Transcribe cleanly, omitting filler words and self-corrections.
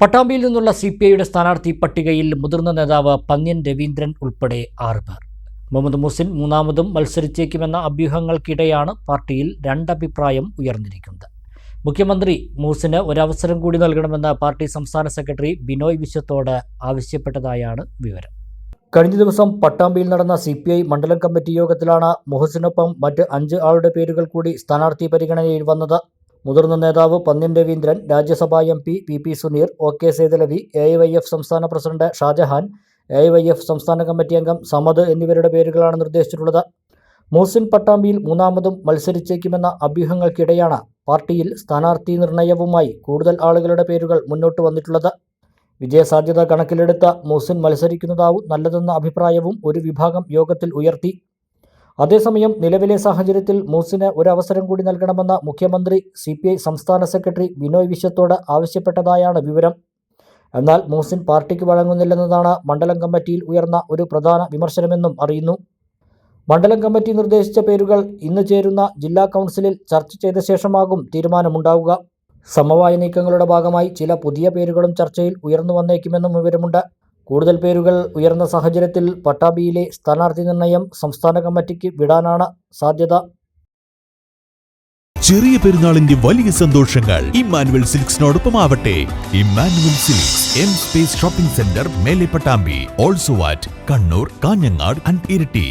പട്ടാമ്പിയിൽ നിന്നുള്ള CPIയുടെ സ്ഥാനാർത്ഥി പട്ടികയിൽ മുതിർന്ന നേതാവ് പന്ന്യൻ രവീന്ദ്രൻ ഉൾപ്പെടെ 6 പേർ. മുഹമ്മദ് മുഹ്സിൻ മൂന്നാമതും മത്സരിച്ചേക്കുമെന്ന അഭ്യൂഹങ്ങൾക്കിടെയാണ് പാർട്ടിയിൽ രണ്ടഭിപ്രായം ഉയർന്നിരിക്കുന്നത്. മുഖ്യമന്ത്രി മുഹ്സിന് ഒരവസരം കൂടി നൽകണമെന്ന് പാർട്ടി സംസ്ഥാന സെക്രട്ടറി ബിനോയ് വിശ്വത്തോട് ആവശ്യപ്പെട്ടതായാണ് വിവരം. കഴിഞ്ഞ ദിവസം പട്ടാമ്പിയിൽ നടന്ന CPI മണ്ഡലം കമ്മിറ്റി യോഗത്തിലാണ് മുഹ്സിനൊപ്പം മറ്റ് 5 ആളുടെ പേരുകൾ കൂടി സ്ഥാനാർത്ഥി പരിഗണനയിൽ വന്നത്. മുതിർന്ന നേതാവ് പന്ന്യൻ രവീന്ദ്രൻ, രാജ്യസഭാ MP PP Suneer, OK Saithalavi, AIYF സംസ്ഥാന പ്രസിഡന്റ് ഷാജഹാൻ, AIYF സംസ്ഥാന കമ്മിറ്റി അംഗം സമദ് എന്നിവരുടെ പേരുകളാണ് നിർദ്ദേശിച്ചിട്ടുള്ളത്. മുഹ്സിൻ പട്ടാമ്പിയിൽ മൂന്നാമതും മത്സരിച്ചേക്കുമെന്ന അഭ്യൂഹങ്ങൾക്കിടെയാണ് പാർട്ടിയിൽ സ്ഥാനാർത്ഥി നിർണയവുമായി കൂടുതൽ ആളുകളുടെ പേരുകൾ മുന്നോട്ട് വന്നിട്ടുള്ളത്. വിജയസാധ്യത കണക്കിലെടുത്ത മുഹ്സിൻ മത്സരിക്കുന്നതാവും നല്ലതെന്ന അഭിപ്രായവും ഒരു വിഭാഗം യോഗത്തിൽ ഉയർത്തി. അതേസമയം നിലവിലെ സാഹചര്യത്തിൽ മുഹ്സിന് ഒരവസരം കൂടി നൽകണമെന്ന് മുഖ്യമന്ത്രി CPI സംസ്ഥാന സെക്രട്ടറി ബിനോയ് വിശ്വത്തോട് ആവശ്യപ്പെട്ടതായാണ് വിവരം. എന്നാൽ മുഹ്സിൻ പാർട്ടിക്ക് വഴങ്ങുന്നില്ലെന്നതാണ് മണ്ഡലം കമ്മിറ്റിയിൽ ഉയർന്ന ഒരു പ്രധാന വിമർശനമെന്നും അറിയുന്നു. മണ്ഡലം കമ്മിറ്റി നിർദ്ദേശിച്ച പേരുകൾ ഇന്ന് ചേരുന്ന ജില്ലാ കൗൺസിലിൽ ചർച്ച ചെയ്ത ശേഷമാകും തീരുമാനമുണ്ടാവുക. സമവായ നീക്കങ്ങളുടെ ഭാഗമായി ചില പുതിയ പേരുകളും ചർച്ചയിൽ ഉയർന്നു വന്നേക്കുമെന്നും വിവരമുണ്ട്. കൂടുതൽ പേരുകൾ ഉയർന്ന സാഹചര്യത്തിൽ പട്ടാമ്പിയിലെ സ്ഥാനാർത്ഥി നിർണയം സംസ്ഥാന കമ്മിറ്റിക്ക് വിടാനാണ് സാധ്യത. ചെറിയ പെരുന്നാളിന്റെ വലിയ സന്തോഷങ്ങൾ ഇമ്മാനുവൽ സിൽക്സിനോടൊപ്പം ആവട്ടെ. Immanuel Silks M Space shopping centre, മേലെ Pattambi, also at Kannur, Kanhangad and Iritty.